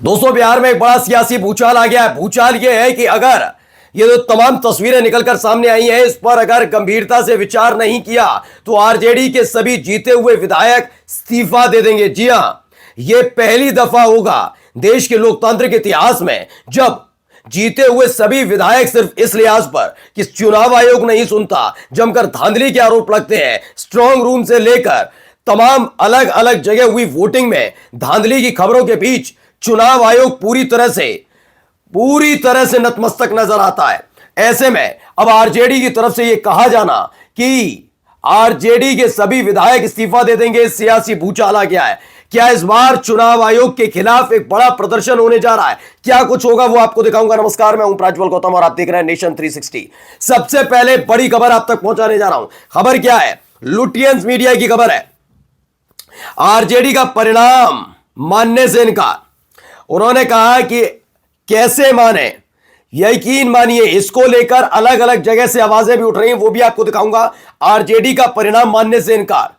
दोस्तों, बिहार में एक बड़ा सियासी भूचाल आ गया है। भूचाल यह है कि अगर ये जो तमाम तस्वीरें निकलकर सामने आई हैं, इस पर अगर गंभीरता से विचार नहीं किया तो आरजेडी के सभी जीते हुए विधायक इस्तीफा दे देंगे। जी हां, यह पहली दफा होगा देश के लोकतांत्रिक इतिहास में जब जीते हुए सभी विधायक सिर्फ इस लिहाज पर कि चुनाव आयोग नहीं सुनता, जमकर धांधली के आरोप लगते हैं। स्ट्रांग रूम से लेकर तमाम अलग अलग जगह हुई वोटिंग में धांधली की खबरों के बीच चुनाव आयोग पूरी तरह से नतमस्तक नजर आता है। ऐसे में अब आरजेडी की तरफ से यह कहा जाना कि आरजेडी के सभी विधायक इस्तीफा दे देंगे, सियासी भूचाल आ गया है। क्या इस बार चुनाव आयोग के खिलाफ एक बड़ा प्रदर्शन होने जा रहा है? क्या कुछ होगा वो आपको दिखाऊंगा। नमस्कार, मैं हूं प्रज्वल गौतम और आप देख रहे हैं नेशन 360। सबसे पहले बड़ी खबर आप तक पहुंचाने जा रहा हूं। खबर क्या है? लुटियंस मीडिया की खबर है, आरजेडी का परिणाम मानने से इनकार। उन्होंने कहा कि कैसे माने, यकीन मानिए, इसको लेकर अलग अलग जगह से आवाजें भी उठ रही हैं, वो भी आपको दिखाऊंगा। आरजेडी का परिणाम मानने से इनकार।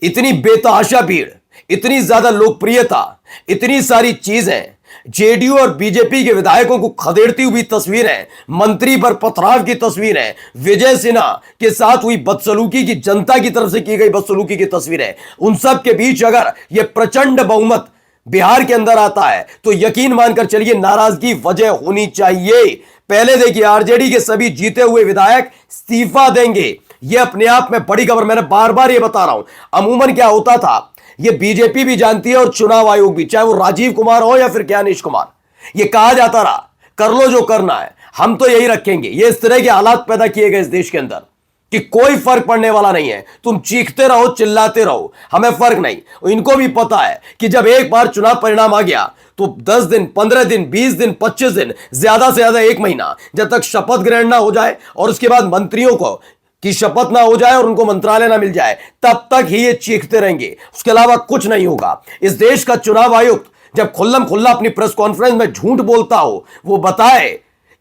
इतनी बेतहाशा भीड़, इतनी ज्यादा लोकप्रियता, इतनी सारी चीजें, जेडीयू और बीजेपी के विधायकों को खदेड़ती हुई तस्वीरें, मंत्री पर पथराव की तस्वीरें, विजय सिन्हा के साथ हुई बदसलूकी की, जनता की तरफ से की गई बदसलूकी की तस्वीरें, उन सब के बीच अगर यह प्रचंड बहुमत बिहार के अंदर आता है तो यकीन मानकर चलिए नाराजगी वजह होनी चाहिए। पहले देखिए, आरजेडी के सभी जीते हुए विधायक इस्तीफा देंगे। यह अपने आप में बड़ी खबर। मैंने बार बार यह बता रहा हूं, अमूमन क्या होता था, यह बीजेपी भी जानती है और चुनाव आयोग भी, चाहे वो राजीव कुमार हो या फिर ज्ञानेश कुमार, यह कहा जाता रहा कर लो जो करना है, हम तो यही रखेंगे। ये इस तरह के हालात पैदा किए गए इस देश के अंदर कि कोई फर्क पड़ने वाला नहीं है, तुम चीखते रहो, चिल्लाते रहो, हमें फर्क नहीं। इनको भी पता है कि जब एक बार चुनाव परिणाम आ गया तो 10 दिन, 15 दिन, 20 दिन, 25 दिन, ज्यादा से ज्यादा 1 महीना, जब तक शपथ ग्रहण ना हो जाए और उसके बाद मंत्रियों को की शपथ ना हो जाए और उनको मंत्रालय ना मिल जाए, तब तक ही ये चीखते रहेंगे। उसके अलावा कुछ नहीं होगा। इस देश का चुनाव आयुक्त जब खुल्लम खुल्ला अपनी प्रेस कॉन्फ्रेंस में झूठ बोलता हो, वो बताए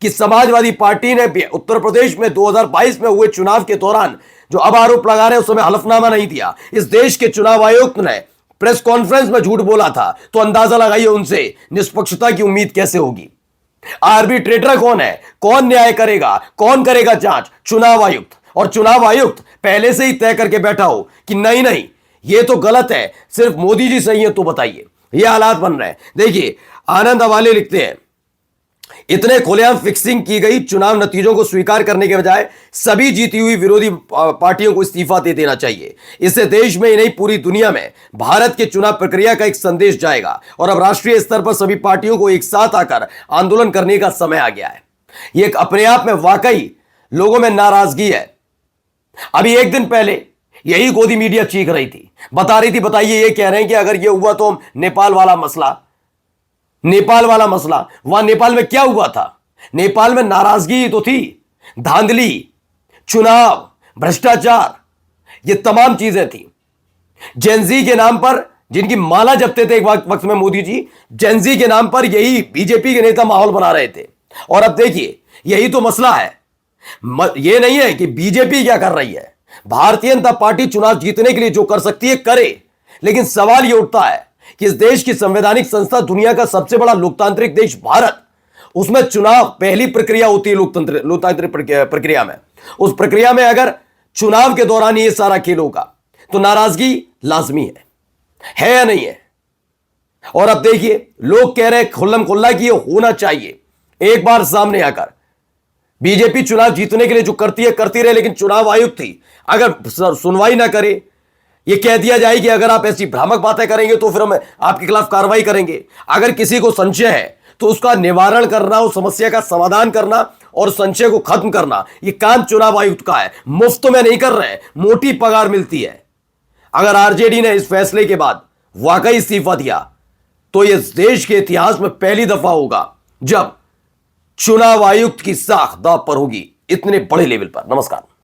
कि समाजवादी पार्टी ने उत्तर प्रदेश में 2022 में हुए चुनाव के दौरान जो अब आरोप लगा रहे हैं, उस समय हलफनामा नहीं दिया। इस देश के चुनाव आयुक्त ने प्रेस कॉन्फ्रेंस में झूठ बोला था, तो अंदाजा लगाइए उनसे निष्पक्षता की उम्मीद कैसे होगी। आर्बिट्रेटर कौन है? कौन न्याय करेगा? कौन करेगा जांच? चुनाव आयुक्त। और चुनाव आयुक्त पहले से ही तय करके बैठा हो कि नहीं नहीं, ये तो गलत है, सिर्फ मोदी जी सही है, तो बताइए। ये हालात बन रहे हैं। देखिए, आनंद अवाले लिखते हैं, इतने खुलेआम फिक्सिंग की गई चुनाव नतीजों को स्वीकार करने के बजाय सभी जीती हुई विरोधी पार्टियों को इस्तीफा दे देना चाहिए। इससे देश में ही नहीं, पूरी दुनिया में भारत के चुनाव प्रक्रिया का एक संदेश जाएगा और अब राष्ट्रीय स्तर पर सभी पार्टियों को एक साथ आकर आंदोलन करने का समय आ गया है। यह अपने आप में वाकई लोगों में नाराजगी है। अभी एक दिन पहले यही गोदी मीडिया चीख रही थी, बता रही थी, बताइए, ये कह रहे हैं कि अगर यह हुआ तो नेपाल वाला मसला, वहां नेपाल में क्या हुआ था? नेपाल में नाराजगी तो थी, धांधली, चुनाव, भ्रष्टाचार, ये तमाम चीजें थी। जेनजी के नाम पर जिनकी माला जपते थे एक वक्त में मोदी जी, जेनजी के नाम पर यही बीजेपी के नेता माहौल बना रहे थे। और अब देखिए, यही तो मसला है। यह नहीं है कि बीजेपी क्या कर रही है, भारतीय जनता पार्टी चुनाव जीतने के लिए जो कर सकती है करे, लेकिन सवाल यह उठता है कि इस देश की संवैधानिक संस्था, दुनिया का सबसे बड़ा लोकतांत्रिक देश भारत, उसमें चुनाव पहली प्रक्रिया होती है लोकतांत्रिक प्रक्रिया में। उस प्रक्रिया में अगर चुनाव के दौरान ये सारा खेल होगा तो नाराजगी लाजमी है या नहीं है? और अब देखिए, लोग कह रहे हैं खुल्लम खुल्ला कि ये होना चाहिए। एक बार सामने आकर बीजेपी चुनाव जीतने के लिए जो करती है करती रहे, लेकिन चुनाव आयुक्त थी अगर सुनवाई ना करे, यह कह दिया जाए कि अगर आप ऐसी भ्रामक बातें करेंगे तो फिर हम आपके खिलाफ कार्रवाई करेंगे। अगर किसी को संशय है तो उसका निवारण करना, उस समस्या का समाधान करना और संशय को खत्म करना, यह काम चुनाव आयुक्त का है। मुफ्त में नहीं कर रहे हैं, मोटी पगार मिलती है। अगर आरजेडी ने इस फैसले के बाद वाकई इस्तीफा दिया तो यह देश के इतिहास में पहली दफा होगा जब चुनाव आयुक्त की साख दांव पर होगी, इतने बड़े लेवल पर। नमस्कार।